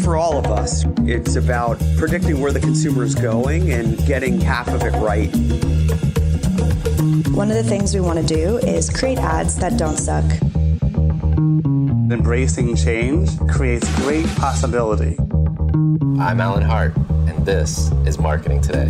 for all of us. It's about predicting where the consumer is going and getting half of it right. One of the things we want to do is create ads that don't suck. Embracing change creates great possibility. I'm Alan Hart, and this is Marketing Today.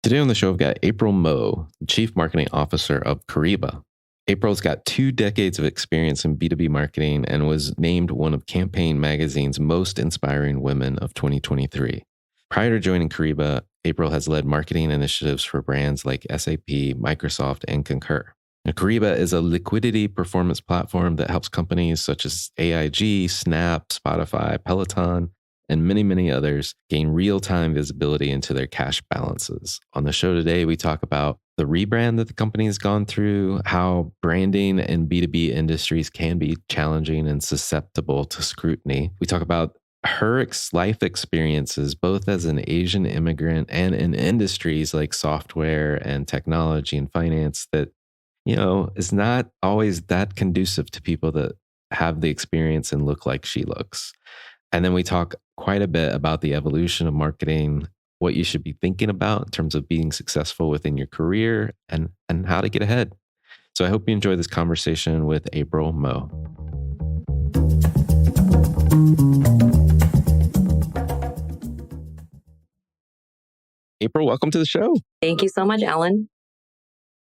Today on the show, we've got April Mo, the Chief Marketing Officer of Kyriba. April's got 2 decades of experience in B2B marketing and was named one of Campaign Magazine's most inspiring women of 2023. Prior to joining Kyriba, April has led marketing initiatives for brands like SAP, Microsoft, and Concur. Now, Kyriba is a liquidity performance platform that helps companies such as AIG, Snap, Spotify, Peloton, and many, many others gain real-time visibility into their cash balances. On the show today, we talk about the rebrand that the company has gone through, how branding in B2B industries can be challenging and susceptible to scrutiny. We talk about her life experiences, both as an Asian immigrant and in industries like software and technology and finance that, you know, is not always that conducive to people that have the experience and look like she looks. And then we talk quite a bit about the evolution of marketing, what you should be thinking about in terms of being successful within your career and how to get ahead. So I hope you enjoy this conversation with April Mo. April, welcome to the show. Thank you so much, Alan.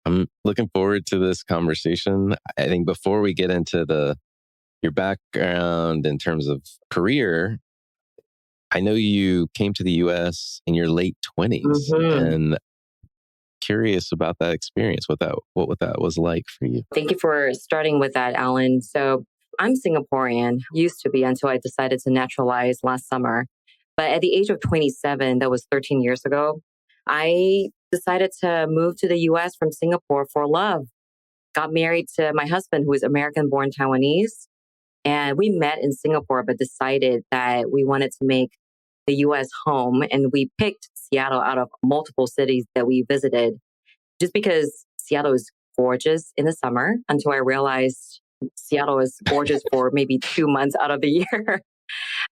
I'm looking forward to this conversation. I think before we get into your background in terms of career, I know you came to the U.S. in your late 20s and curious about that experience, what that was like for you. Thank you for starting with that, Alan. So I'm Singaporean, used to be until I decided to naturalize last summer. But at the age of 27, that was 13 years ago, I decided to move to the U.S. from Singapore for love. Got married to my husband, who is American-born Taiwanese. And we met in Singapore, but decided that we wanted to make the U.S. home. And we picked Seattle out of multiple cities that we visited, just because Seattle is gorgeous in the summer, until I realized Seattle is gorgeous for maybe 2 months out of the year.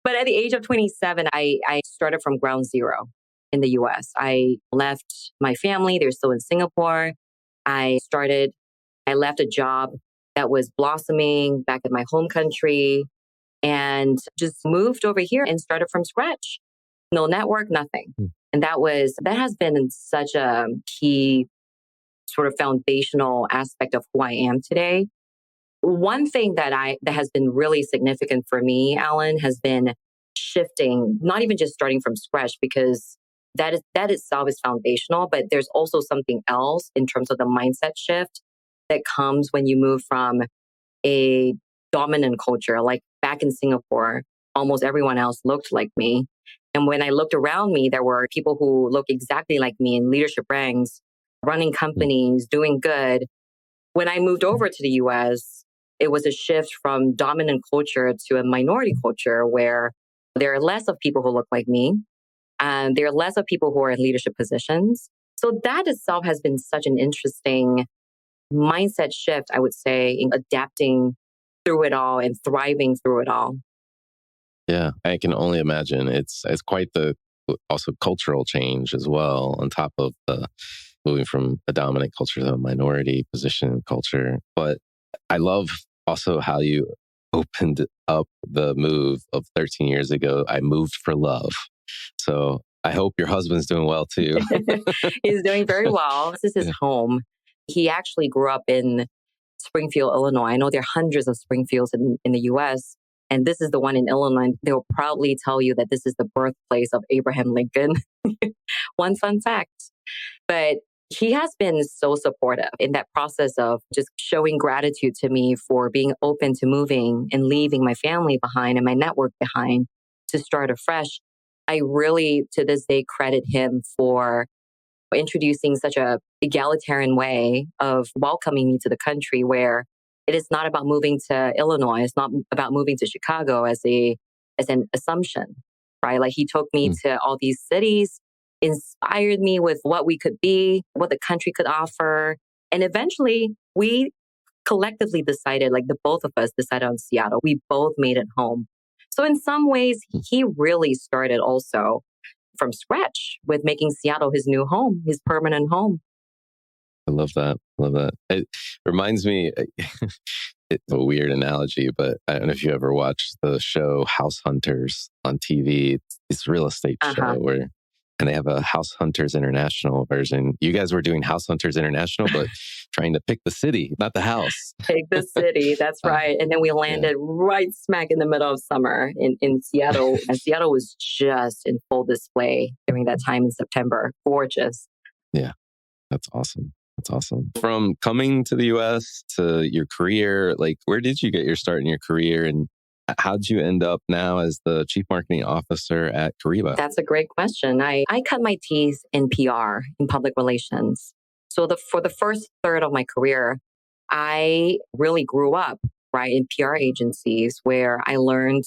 But at the age of 27, I started from ground zero in the U.S. I left my family. They're still in Singapore. I left a job that was blossoming back in my home country and just moved over here and started from scratch. No network, nothing. And that has been such a key sort of foundational aspect of who I am today. One thing that has been really significant for me, Alan, has been shifting, not even just starting from scratch, because that itself is foundational, but there's also something else in terms of the mindset shift that comes when you move from a dominant culture. Like back in Singapore, almost everyone else looked like me. And when I looked around me, there were people who looked exactly like me in leadership ranks, running companies, doing good. When I moved over to the US, it was a shift from dominant culture to a minority culture where there are less of people who look like me, and there are less of people who are in leadership positions. So that itself has been such an interesting mindset shift, I would say, in adapting through it all and thriving through it all. Yeah, I can only imagine. It's quite the also cultural change as well, on top of the moving from a dominant culture to a minority position culture. But I love also how you opened up the move of 13 years ago. I moved for love. So I hope your husband's doing well too. He's doing very well. This is his home. He actually grew up in Springfield, Illinois. I know there are hundreds of Springfields in the US, and this is the one in Illinois. They'll proudly tell you that this is the birthplace of Abraham Lincoln. One fun fact. But he has been so supportive in that process of just showing gratitude to me for being open to moving and leaving my family behind and my network behind to start afresh. I really, to this day, credit him for introducing such a egalitarian way of welcoming me to the country, where it is not about moving to Illinois. It's not about moving to Chicago as an assumption, right? Like he took me to all these cities, inspired me with what we could be, what the country could offer. And eventually we collectively decided, like the both of us decided on Seattle. We both made it home. So in some ways, he really started also from scratch with making Seattle his new home, his permanent home. I love that. Love that. It reminds me, it's a weird analogy, but I don't know if you ever watched the show House Hunters on TV. It's a real estate show where, and they have a House Hunters International version. You guys were doing House Hunters International, but trying to pick the city, not the house. Pick the city. That's right. And then we landed right smack in the middle of summer in Seattle. And Seattle was just in full display during that time in September. Gorgeous. Yeah, that's awesome. That's awesome. From coming to the US to your career, like where did you get your start in your career and how did you end up now as the chief marketing officer at Kyriba? That's a great question. I cut my teeth in PR, in public relations. So for the first third of my career, I really grew up, right, in PR agencies where I learned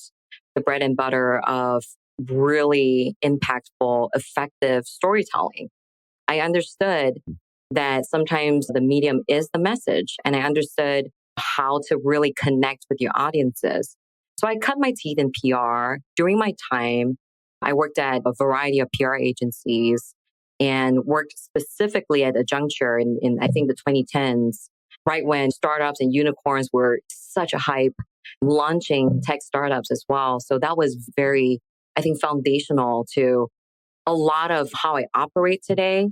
the bread and butter of really impactful, effective storytelling. I understood that sometimes the medium is the message, and I understood how to really connect with your audiences. So I cut my teeth in PR. During my time, I worked at a variety of PR agencies and worked specifically at a juncture in I think the 2010s, right when startups and unicorns were such a hype, launching tech startups as well. So that was very, I think, foundational to a lot of how I operate today.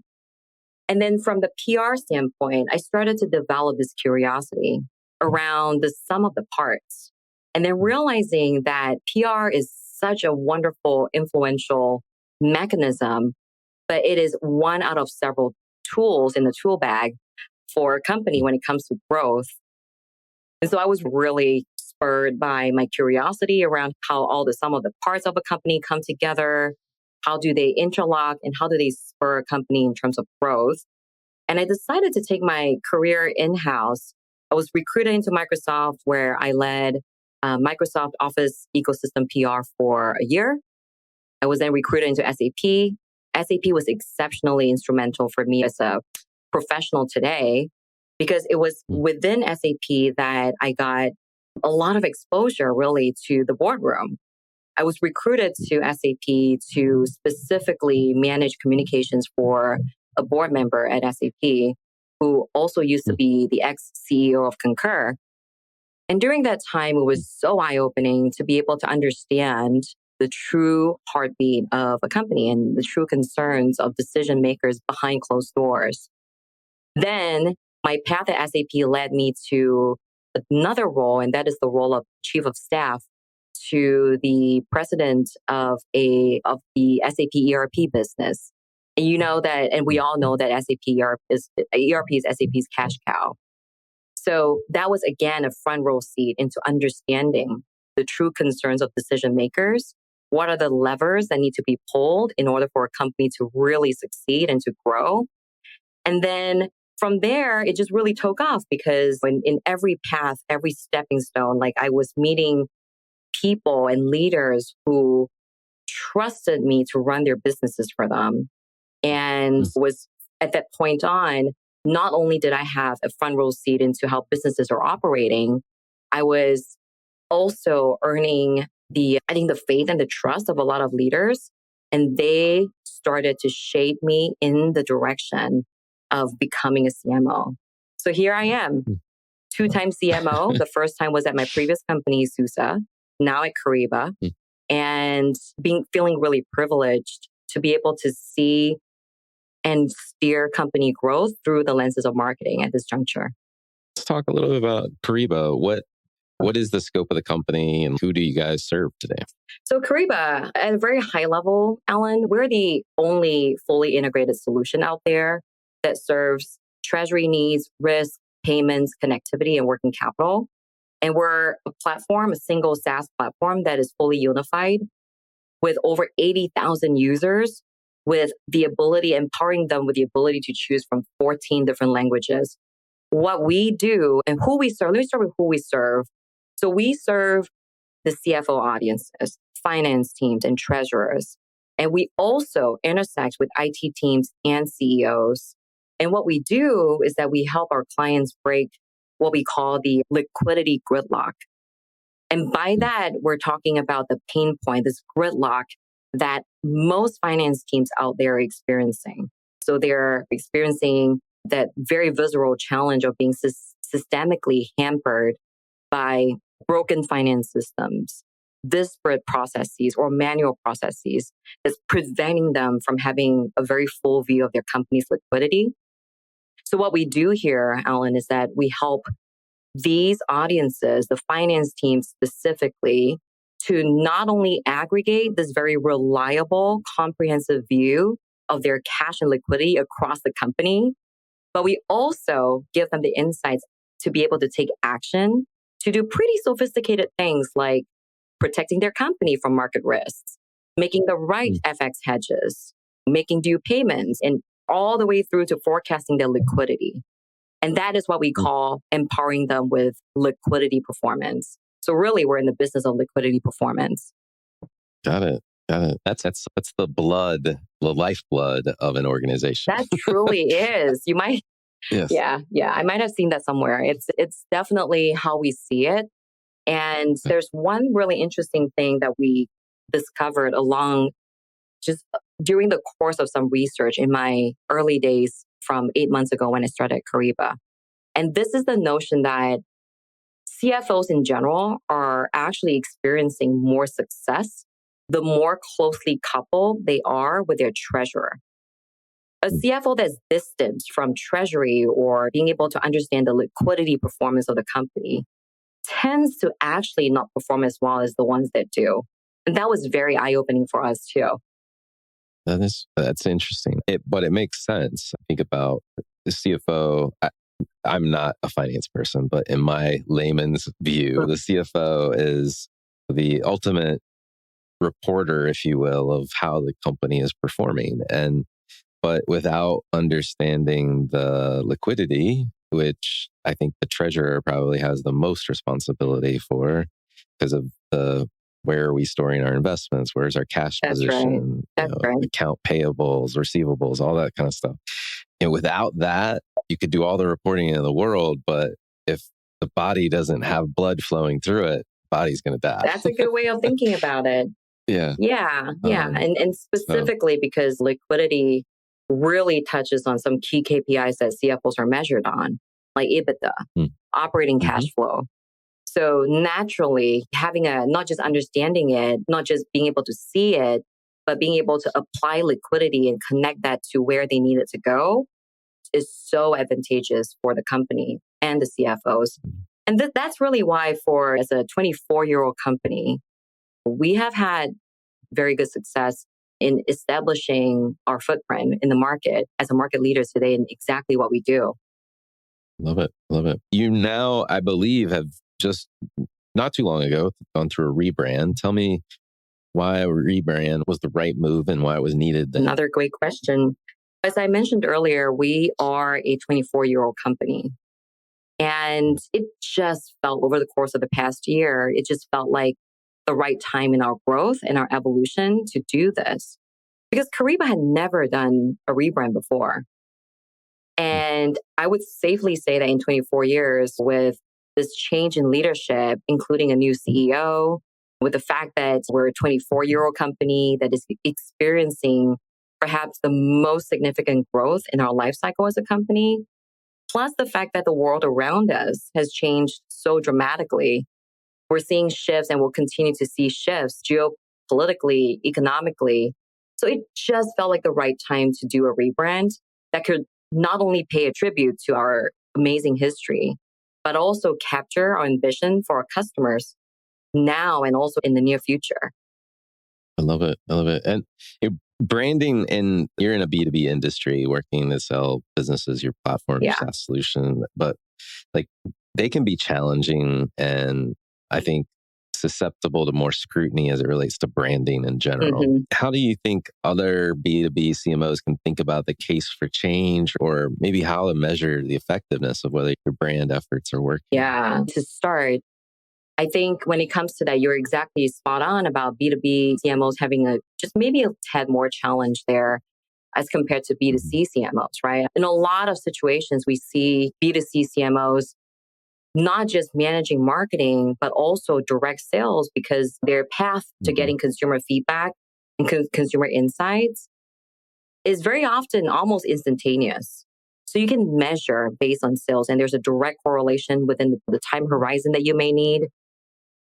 And then from the PR standpoint, I started to develop this curiosity around the sum of the parts. And then realizing that PR is such a wonderful, influential mechanism, but it is one out of several tools in the tool bag for a company when it comes to growth. And so I was really spurred by my curiosity around how all the sum of the parts of a company come together. How do they interlock and how do they spur a company in terms of growth? And I decided to take my career in-house. I was recruited into Microsoft where I led Microsoft Office ecosystem PR for a year. I was then recruited into SAP. SAP was exceptionally instrumental for me as a professional today because it was within SAP that I got a lot of exposure really to the boardroom. I was recruited to SAP to specifically manage communications for a board member at SAP who also used to be the ex-CEO of Concur. And during that time, it was so eye-opening to be able to understand the true heartbeat of a company and the true concerns of decision makers behind closed doors. Then my path at SAP led me to another role, and that is the role of chief of staff to the president of the SAP ERP business. And you know that, and we all know that SAP ERP is SAP's cash cow. So that was again a front row seat into understanding the true concerns of decision makers. What are the levers that need to be pulled in order for a company to really succeed and to grow? And then from there, it just really took off because in every path, every stepping stone, like I was meeting people and leaders who trusted me to run their businesses for them. And was at that point on, not only did I have a front row seat into how businesses are operating, I was also earning the faith and the trust of a lot of leaders. And they started to shape me in the direction of becoming a CMO. So here I am, 2-time CMO. The first time was at my previous company, SUSE, now at Kyriba, and feeling really privileged to be able to see and steer company growth through the lenses of marketing at this juncture. Let's talk a little bit about Kyriba. What is the scope of the company and who do you guys serve today? So Kyriba, at a very high level, Alan, we're the only fully integrated solution out there that serves treasury needs, risk, payments, connectivity, and working capital. And we're a platform, a single SaaS platform that is fully unified with over 80,000 users with the ability, empowering them with the ability to choose from 14 different languages. What we do and who we serve, let me start with who we serve. So we serve the CFO audiences, finance teams, and treasurers. And we also intersect with IT teams and CEOs. And what we do is that we help our clients break what we call the liquidity gridlock. And by that, we're talking about the pain point, this gridlock that most finance teams out there are experiencing. So they're experiencing that very visceral challenge of being systemically hampered by broken finance systems, disparate processes or manual processes that's preventing them from having a very full view of their company's liquidity. So what we do here, Alan, is that we help these audiences, the finance team specifically, to not only aggregate this very reliable, comprehensive view of their cash and liquidity across the company, but we also give them the insights to be able to take action to do pretty sophisticated things like protecting their company from market risks, making the right FX hedges, making due payments, and all the way through to forecasting their liquidity. And that is what we call empowering them with liquidity performance. So really, we're in the business of liquidity performance. Got it. That's the blood, the lifeblood of an organization. That truly is. You might, yes. Yeah. I might have seen that somewhere. It's definitely how we see it. And there's one really interesting thing that we discovered along just during the course of some research in my early days from 8 months ago when I started Kyriba. And this is the notion that CFOs in general are actually experiencing more success the more closely coupled they are with their treasurer. A CFO that's distant from treasury or being able to understand the liquidity performance of the company tends to actually not perform as well as the ones that do. And that was very eye-opening for us too. That's interesting. But it makes sense. I think about the CFO. I'm not a finance person, but in my layman's view, the CFO is the ultimate reporter, if you will, of how the company is performing. But without understanding the liquidity, which I think the treasurer probably has the most responsibility for because of where are we storing our investments? Where's our cash position? Right. Account payables, receivables, all that kind of stuff. And without that, you could do all the reporting in the world, but if the body doesn't have blood flowing through it, the body's going to die. That's a good way of thinking about it. Yeah. And specifically because liquidity really touches on some key KPIs that CFOs are measured on, like EBITDA, operating cash flow. So naturally, having not just understanding it, not just being able to see it, but being able to apply liquidity and connect that to where they need it to go is so advantageous for the company and the CFOs. And that's really why as a 24-year-old company, we have had very good success in establishing our footprint in the market as a market leader today in exactly what we do. Love it. You now, I believe, have just not too long ago gone through a rebrand. Tell me why a rebrand was the right move and why it was needed then. Another great question. As I mentioned earlier, we are a 24-year-old company. And it just felt over the course of the past year, it just felt like the right time in our growth and our evolution to do this. Because Kyriba had never done a rebrand before. And I would safely say that in 24 years, with this change in leadership, including a new CEO, with the fact that we're a 24-year-old company that is experiencing perhaps the most significant growth in our life cycle as a company, plus the fact that the world around us has changed so dramatically. We're seeing shifts and we'll continue to see shifts geopolitically, economically. So it just felt like the right time to do a rebrand that could not only pay a tribute to our amazing history, but also capture our ambition for our customers now and also in the near future. I love it. And branding, and you're in a B2B industry working to sell businesses your platform, your SaaS solution, but like they can be challenging and I think susceptible to more scrutiny as it relates to branding in general. How do you think other B2B CMOs can think about the case for change or maybe how to measure the effectiveness of whether your brand efforts are working? Yeah, to start, I think when it comes to that, you're exactly spot on about B2B CMOs having just maybe a tad more challenge there as compared to B2C CMOs, right? In a lot of situations, we see B2C CMOs not just managing marketing, but also direct sales because their path to getting consumer feedback and consumer insights is very often almost instantaneous. So you can measure based on sales, and there's a direct correlation within the time horizon that you may need.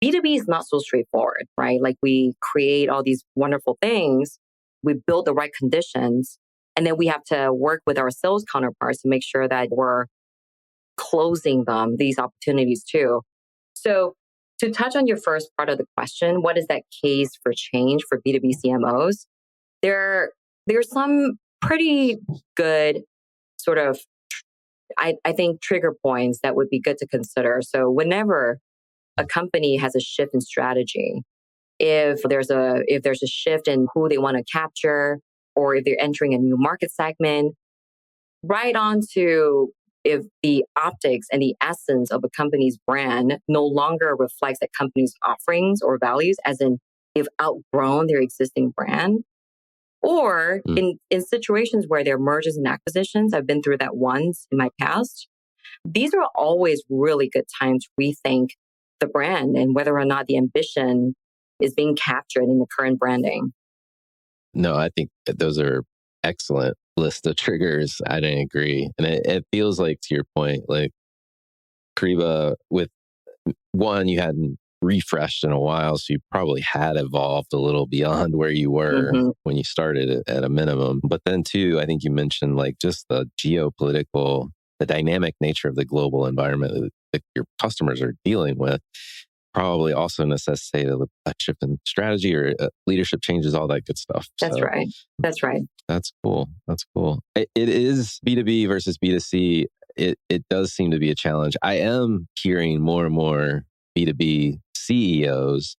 B2B is not so straightforward, right? Like we create all these wonderful things, we build the right conditions, and then we have to work with our sales counterparts to make sure that we're closing these opportunities too. So to touch on your first part of the question, what is that case for change for B2B CMOs? There's some pretty good sort of, I think, trigger points that would be good to consider. So whenever a company has a shift in strategy, if there's a shift in who they want to capture, or if they're entering a new market segment, right on to if the optics and the essence of a company's brand no longer reflects that company's offerings or values, as in they've outgrown their existing brand, or in situations where there are mergers and acquisitions, I've been through that once in my past. These are always really good times to rethink the brand and whether or not the ambition is being captured in the current branding. No, I think that those are excellent list of triggers. I didn't agree. And it feels like, to your point, like Kyriba, with one, you hadn't refreshed in a while, so you probably had evolved a little beyond where you were when you started at a minimum. But then two, I think you mentioned like just the geopolitical, the dynamic nature of the global environment that your customers are dealing with probably also necessitated a shift in strategy or leadership changes, all that good stuff. That's right. That's right. That's cool. That's cool. It is B2B versus B2C. It does seem to be a challenge. I am hearing more and more B2B CEOs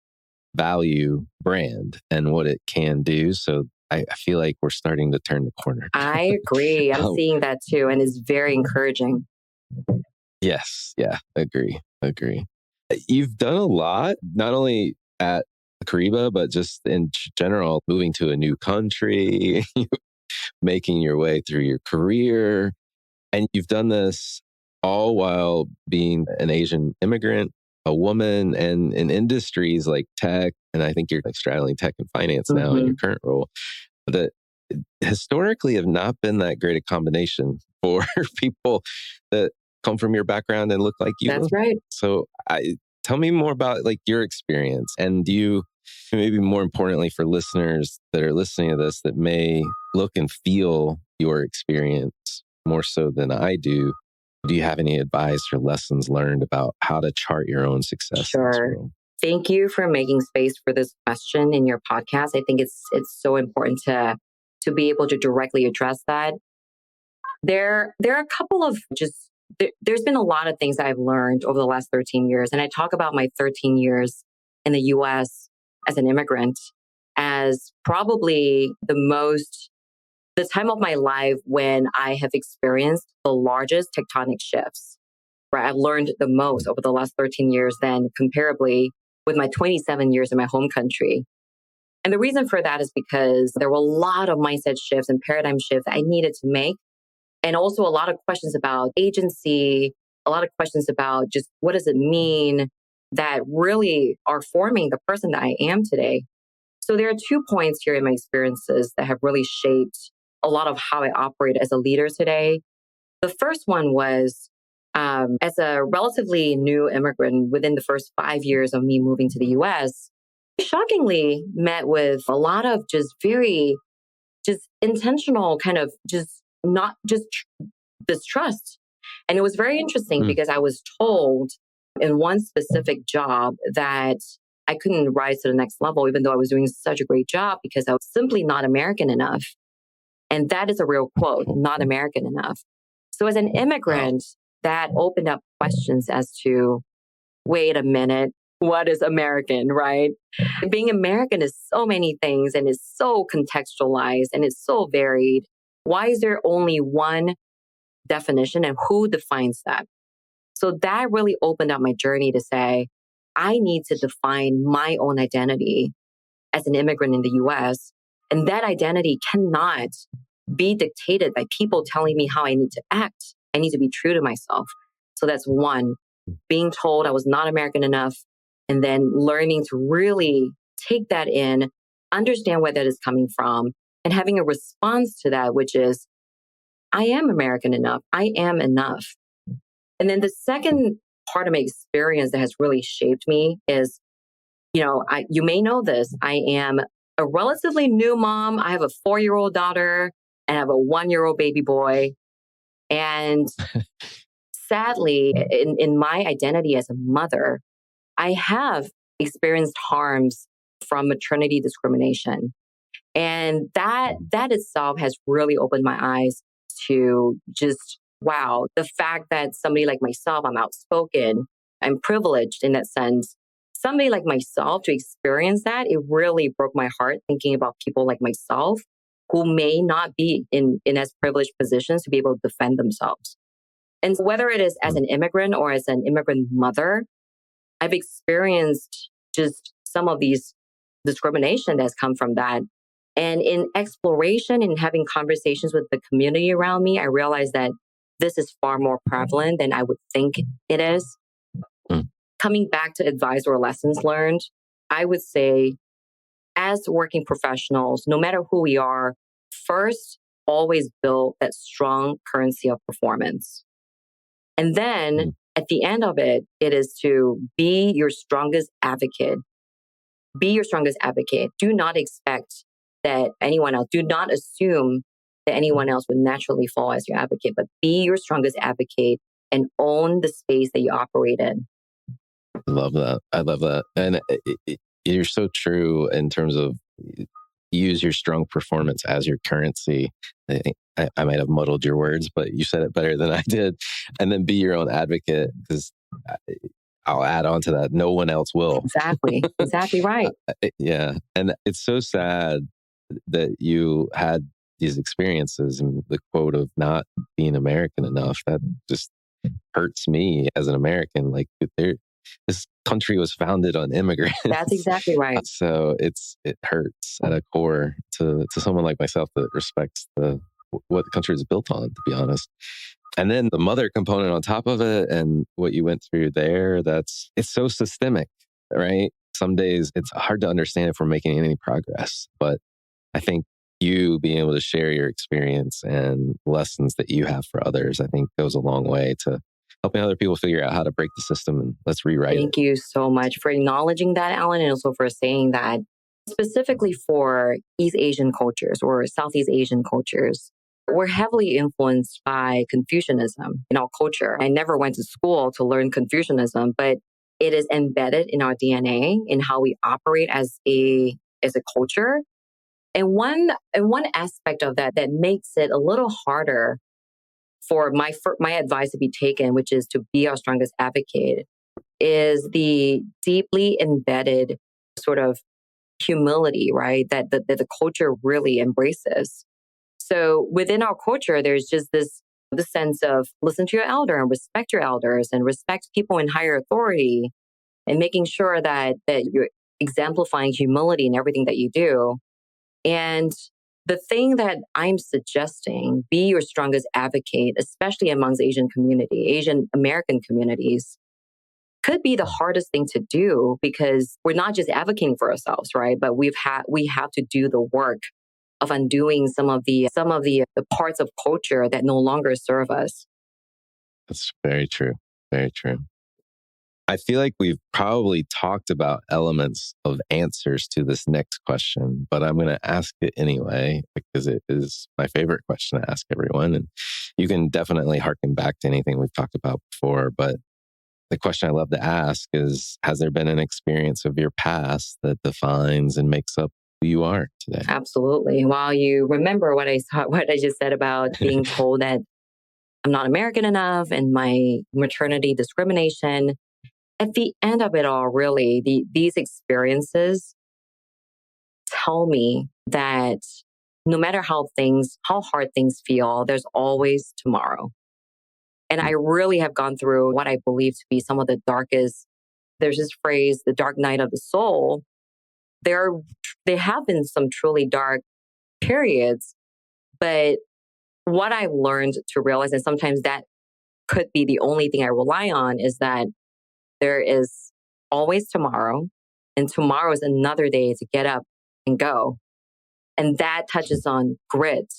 value brand and what it can do. So I feel like we're starting to turn the corner. I agree. I'm seeing that too. And it's very encouraging. Yes. Yeah. Agree. You've done a lot, not only at Kyriba, but just in general, moving to a new country, making your way through your career. And you've done this all while being an Asian immigrant, a woman, and in industries like tech. And I think you're like straddling tech and finance now in your current role, that historically have not been that great a combination for people that come from your background and look like you. That's right. So tell me more about like your experience, and do you, maybe more importantly for listeners that are listening to this that may look and feel your experience more so than I do you have any advice or lessons learned about how to chart your own success? Sure. Thank you for making space for this question in your podcast. I think it's so important to be able to directly address that. There are a couple of there's been a lot of things I've learned over the last 13 years. And I talk about my 13 years in the US as an immigrant as probably the time of my life when I have experienced the largest tectonic shifts, where I've learned the most over the last 13 years than comparably with my 27 years in my home country. And the reason for that is because there were a lot of mindset shifts and paradigm shifts I needed to make. And also a lot of questions about agency, a lot of questions about just what does it mean that really are forming the person that I am today. So there are 2 points here in my experiences that have really shaped a lot of how I operate as a leader today. The first one was as a relatively new immigrant within the first 5 years of me moving to the US, shockingly met with a lot of just very intentional kind of not just distrust. And it was very interesting because I was told in one specific job that I couldn't rise to the next level, even though I was doing such a great job, because I was simply not American enough. And that is a real quote, not American enough. So as an immigrant, that opened up questions as to, wait a minute, what is American, right? Being American is so many things and is so contextualized and it's so varied. Why is there only one definition and who defines that? So that really opened up my journey to say, I need to define my own identity as an immigrant in the US. And that identity cannot be dictated by people telling me how I need to act. I need to be true to myself. So that's one. being told I was not American enough, and then learning to really take that in, understand where that is coming from, and having a response to that, which is, I am American enough. I am enough. And then the second part of my experience that has really shaped me is, you may know this. I am a relatively new mom. I have a 4-year-old daughter and I have a 1-year-old baby boy. And sadly, in my identity as a mother, I have experienced harms from maternity discrimination. And that itself has really opened my eyes to just, wow, the fact that somebody like myself, I'm outspoken, I'm privileged in that sense. Somebody like myself to experience that, it really broke my heart thinking about people like myself who may not be in as privileged positions to be able to defend themselves. And whether it is as an immigrant or as an immigrant mother, I've experienced just some of these discrimination that's come from that. And in exploration and having conversations with the community around me, I realized that this is far more prevalent than I would think it is. Coming back to advisor lessons learned, I would say as working professionals, no matter who we are, first, always build that strong currency of performance. And then at the end of it, it is to be your strongest advocate. Be your strongest advocate. Do not expect that anyone else, do not assume that anyone else would naturally fall as your advocate, but be your strongest advocate and own the space that you operate in. I love that. I love that. And you're so true in terms of use your strong performance as your currency. I think I might have muddled your words, but you said it better than I did. And then be your own advocate, because I'll add on to that. No one else will. Exactly. Exactly right. Yeah. And it's so sad that you had these experiences, and the quote of not being American enough, that just hurts me as an American. Like, this country was founded on immigrants. That's exactly right. So it hurts at a core to someone like myself that respects what the country is built on, to be honest. And then the mother component on top of it, and what you went through there, it's so systemic, right? Some days it's hard to understand if we're making any progress, but I think you being able to share your experience and lessons that you have for others, I think goes a long way to helping other people figure out how to break the system, and let's rewrite it. Thank you so much for acknowledging that, Alan, and also for saying that specifically for East Asian cultures or Southeast Asian cultures. We're heavily influenced by Confucianism in our culture. I never went to school to learn Confucianism, but it is embedded in our DNA, in how we operate as a culture. And one aspect of that makes it a little harder for my advice to be taken, which is to be our strongest advocate, is the deeply embedded sort of humility, right? That the culture really embraces. So within our culture, there's just this sense of listen to your elder and respect your elders and respect people in higher authority, and making sure that you're exemplifying humility in everything that you do. And the thing that I'm suggesting, be your strongest advocate, especially amongst Asian American communities, could be the hardest thing to do, because we're not just advocating for ourselves, right? But we have to do the work of undoing some of the parts of culture that no longer serve us. That's very true. Very true. I feel like we've probably talked about elements of answers to this next question, but I'm going to ask it anyway, because it is my favorite question to ask everyone. And you can definitely harken back to anything we've talked about before. But the question I love to ask is, has there been an experience of your past that defines and makes up who you are today? Absolutely. While you remember what I just said about being told that I'm not American enough and my maternity discrimination, at the end of it all, really, these experiences tell me that no matter how hard things feel, there's always tomorrow. And I really have gone through what I believe to be some of the darkest, there's this phrase, the dark night of the soul. There have been some truly dark periods, but what I've learned to realize, and sometimes that could be the only thing I rely on is that there is always tomorrow, and tomorrow is another day to get up and go. And that touches on grit.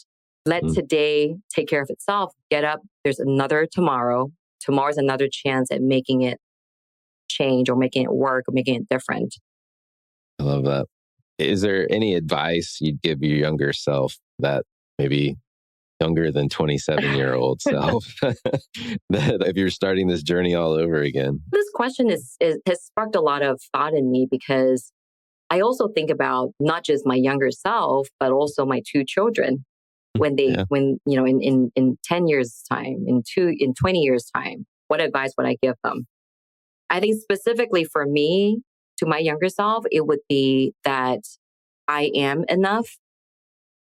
Let today take care of itself. Get up. There's another tomorrow. Tomorrow's another chance at making it change or making it work or making it different. I love that. Is there any advice you'd give your younger self, that maybe younger than 27-year-old self, that if you're starting this journey all over again? This question has sparked a lot of thought in me, because I also think about not just my younger self, but also my two children. When in 10 years time, in 20 years time, what advice would I give them? I think specifically for me, to my younger self, it would be that I am enough.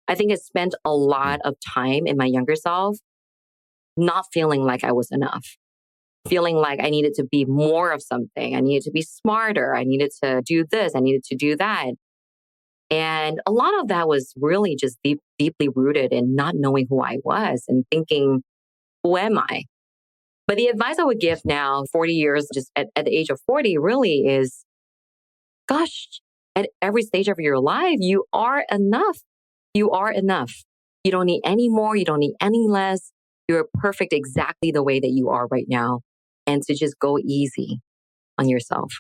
I think I spent a lot of time in my younger self not feeling like I was enough, feeling like I needed to be more of something. I needed to be smarter. I needed to do this. I needed to do that. And a lot of that was really just deeply rooted in not knowing who I was and thinking, who am I? But the advice I would give now, 40 years, just at the age of 40, really is, gosh, at every stage of your life, you are enough. You are enough. You don't need any more. You don't need any less. You're perfect exactly the way that you are right now. And to just go easy on yourself.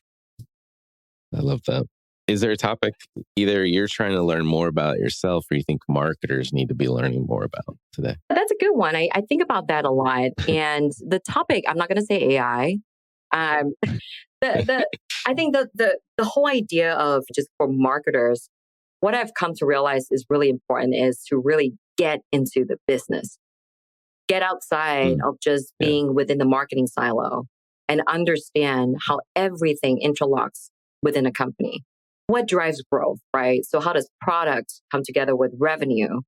I love that. Is there a topic either you're trying to learn more about yourself, or you think marketers need to be learning more about today? That's a good one. I think about that a lot. And the topic, I'm not going to say AI. I think the whole idea of just for marketers, what I've come to realize is really important is to really get into the business, get outside of just being within the marketing silo and understand how everything interlocks within a company. What drives growth, right? So how does product come together with revenue?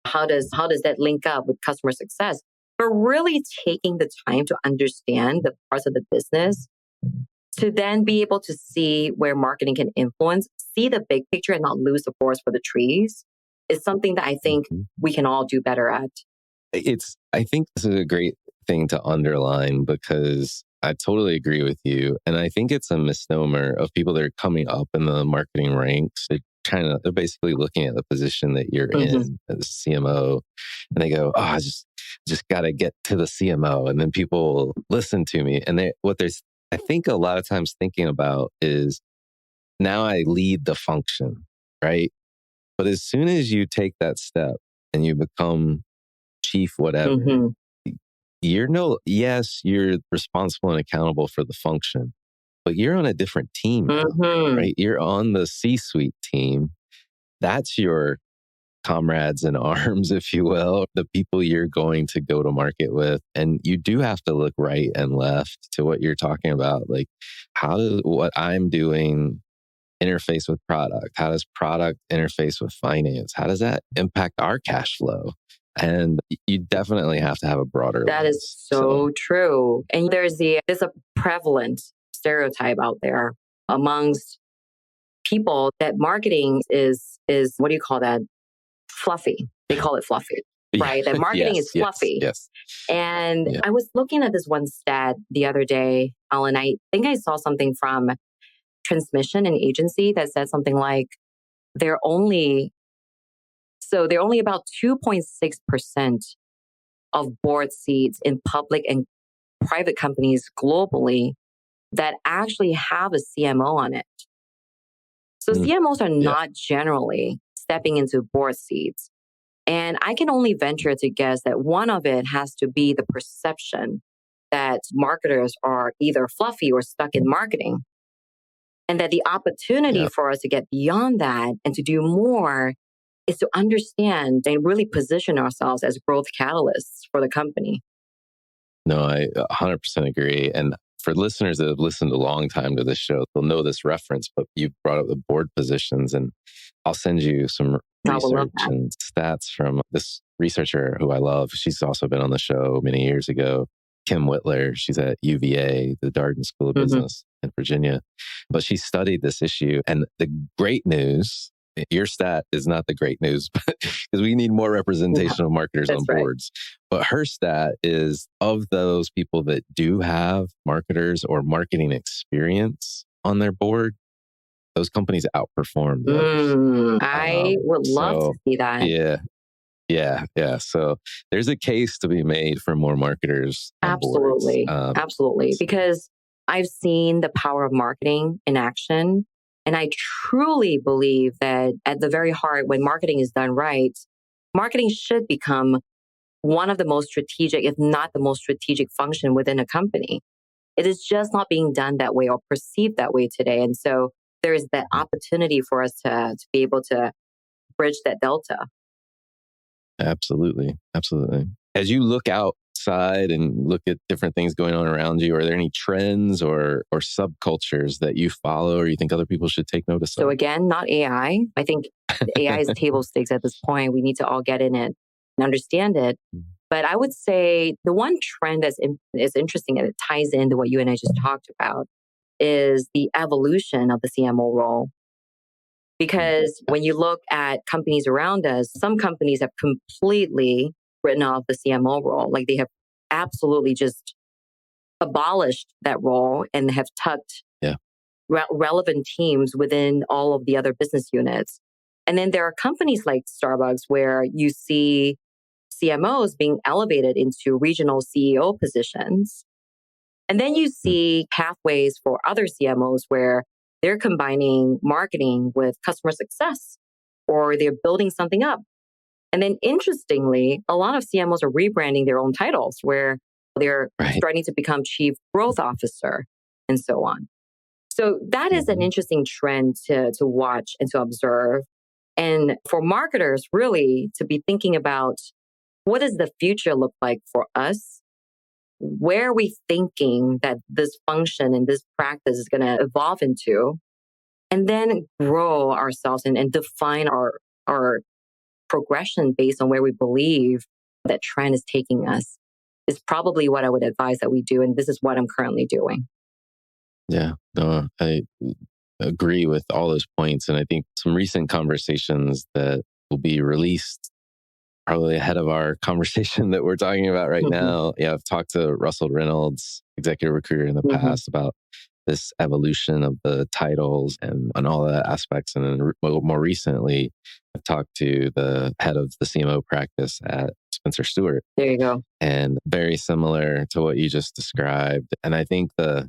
How does that link up with customer success? But really taking the time to understand the parts of the business to then be able to see where marketing can influence, see the big picture and not lose the forest for the trees is something that I think we can all do better at. I think this is a great thing to underline, because I totally agree with you. And I think it's a misnomer of people that are coming up in the marketing ranks. They're basically looking at the position that you're in as CMO, and they go, "Oh, I just got to get to the CMO, and then people will listen to me." And I think a lot of times thinking about is, now I lead the function, right? But as soon as you take that step and you become chief whatever, you're responsible and accountable for the function, but you're on a different team now, right? You're on the C-suite team. That's your comrades in arms, if you will, the people you're going to go to market with. And you do have to look right and left to what you're talking about. Like, how does what I'm doing interface with product? How does product interface with finance? How does that impact our cash flow? And you definitely have to have a broader That lens. is so true. And there's a prevalent stereotype out there amongst people that marketing is what do you call that? Fluffy. They call it fluffy, right? That marketing is fluffy. Yes. And I was looking at this one stat the other day, Alan. I think I saw something from Transmission, an agency, that said something like they're only about 2.6% of board seats in public and private companies globally that actually have a CMO on it. So CMOs are not generally stepping into board seats. And I can only venture to guess that one of it has to be the perception that marketers are either fluffy or stuck in marketing. And that the opportunity for us to get beyond that and to do more is to understand and really position ourselves as growth catalysts for the company. No, I 100% agree. And for listeners that have listened a long time to this show, they'll know this reference, but you brought up the board positions, and I'll send you some research and stats from this researcher who I love. She's also been on the show many years ago, Kim Whitler. She's at UVA, the Darden School of Business in Virginia. But she studied this issue. And the great news your stat is not the great news because we need more representation of marketers on boards. Right. But her stat is of those people that do have marketers or marketing experience on their board, those companies outperform the others. I would love to see that. Yeah. So there's a case to be made for more marketers on boards. Absolutely. Because I've seen the power of marketing in action. And I truly believe that at the very heart, when marketing is done right, marketing should become one of the most strategic, if not the most strategic function within a company. It is just not being done that way or perceived that way today. And so there is that opportunity for us to be able to bridge that delta. Absolutely. As you look outside and look at different things going on around you, are there any trends or subcultures that you follow or you think other people should take notice of? So again, not AI. I think AI is table stakes at this point. We need to all get in it and understand it. But I would say the one trend that's is interesting and it ties into what you and I just talked about is the evolution of the CMO role. Because when you look at companies around us, some companies have completely written off the CMO role. Like they have absolutely just abolished that role and have tucked relevant teams within all of the other business units. And then there are companies like Starbucks where you see CMOs being elevated into regional CEO positions. And then you see pathways for other CMOs where they're combining marketing with customer success, or they're building something up. And then interestingly, a lot of CMOs are rebranding their own titles where they're starting to become chief growth officer and so on. So that is an interesting trend to watch and to observe. And for marketers, really to be thinking about what does the future look like for us? Where are we thinking that this function and this practice is going to evolve into? And then grow ourselves and define our progression based on where we believe that trend is taking us is probably what I would advise that we do. And this is what I'm currently doing. Yeah, no, I agree with all those points. And I think some recent conversations that will be released probably ahead of our conversation that we're talking about right now. Yeah, I've talked to Russell Reynolds, executive recruiter in the past, about this evolution of the titles and all the aspects. And then more recently, I've talked to the head of the CMO practice at Spencer Stewart. There you go. And very similar to what you just described. And I think the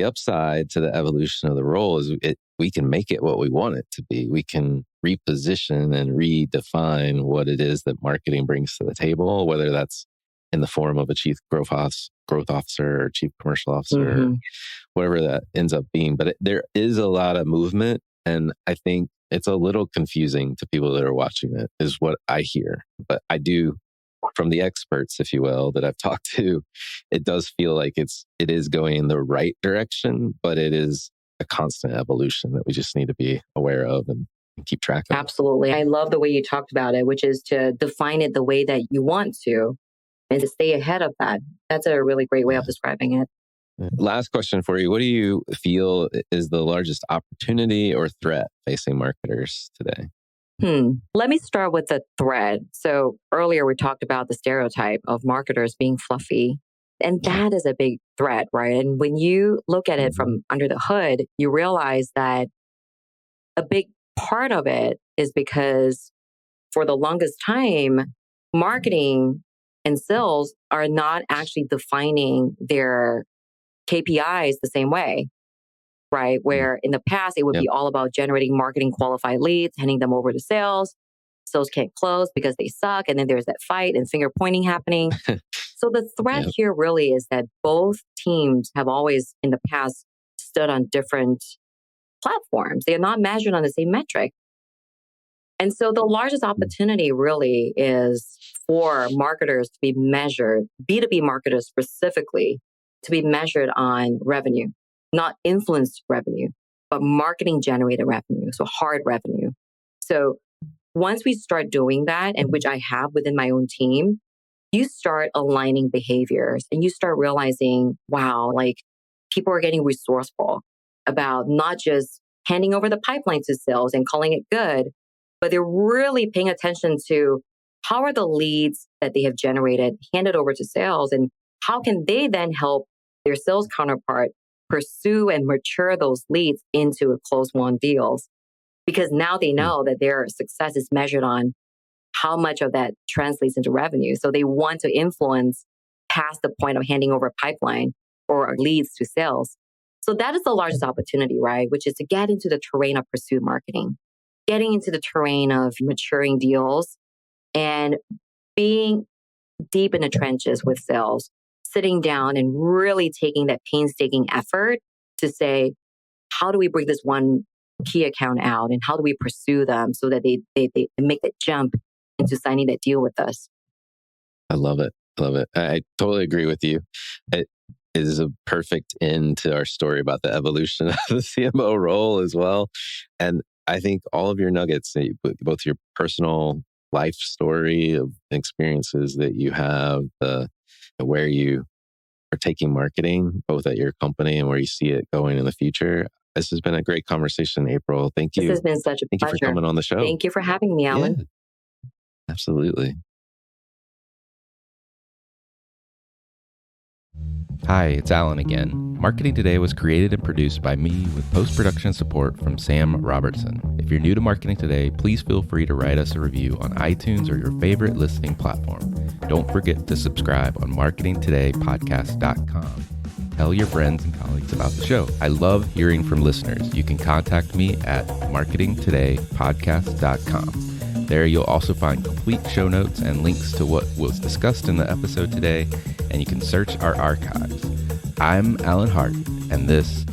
upside to the evolution of the role is we can make it what we want it to be. We can reposition and redefine what it is that marketing brings to the table, whether that's in the form of a chief growth officer or chief commercial officer, or whatever that ends up being. But there is a lot of movement. And I think it's a little confusing to people that are watching it, is what I hear. But I do, from the experts, if you will, that I've talked to, it does feel like it is going in the right direction, but it is a constant evolution that we just need to be aware of and keep track of. Absolutely. I love the way you talked about it, which is to define it the way that you want to and to stay ahead of that. That's a really great way of describing it. Last question for you. What do you feel is the largest opportunity or threat facing marketers today? Let me start with the threat. So earlier we talked about the stereotype of marketers being fluffy, and that is a big threat, right? And when you look at it from under the hood, you realize that a big part of it is because for the longest time, marketing and sales are not actually defining their KPIs the same way. Right? Where in the past, it would be all about generating marketing qualified leads, handing them over to sales. Sales can't close because they suck. And then there's that fight and finger pointing happening. So the threat here really is that both teams have always in the past stood on different platforms. They are not measured on the same metric. And so the largest opportunity really is for marketers to be measured, B2B marketers specifically, to be measured on revenue. Not influence revenue, but marketing generated revenue. So hard revenue. So once we start doing that, and which I have within my own team, you start aligning behaviors and you start realizing, wow, like people are getting resourceful about not just handing over the pipeline to sales and calling it good, but they're really paying attention to how are the leads that they have generated handed over to sales, and how can they then help their sales counterpart pursue and mature those leads into close won deals. Because now they know that their success is measured on how much of that translates into revenue. So they want to influence past the point of handing over a pipeline or leads to sales. So that is the largest opportunity, right? Which is to get into the terrain of pursuit marketing, getting into the terrain of maturing deals and being deep in the trenches with sales, sitting down and really taking that painstaking effort to say, how do we bring this one key account out and how do we pursue them so that they make that jump into signing that deal with us? I love it. Love it. I totally agree with you. It is a perfect end to our story about the evolution of the CMO role as well. And I think all of your nuggets, both your personal life story of experiences that you have, where you are taking marketing, both at your company and where you see it going in the future. This has been a great conversation, April. Thank you. This has been such a pleasure. Thank you for coming on the show. Thank you for having me, Alan. Yeah, absolutely. Hi, it's Alan again. Marketing Today was created and produced by me with post-production support from Sam Robertson. If you're new to Marketing Today, please feel free to write us a review on iTunes or your favorite listening platform. Don't forget to subscribe on marketingtodaypodcast.com. Tell your friends and colleagues about the show. I love hearing from listeners. You can contact me at marketingtodaypodcast.com. There you'll also find complete show notes and links to what was discussed in the episode today, and you can search our archives. I'm Alan Hart, and this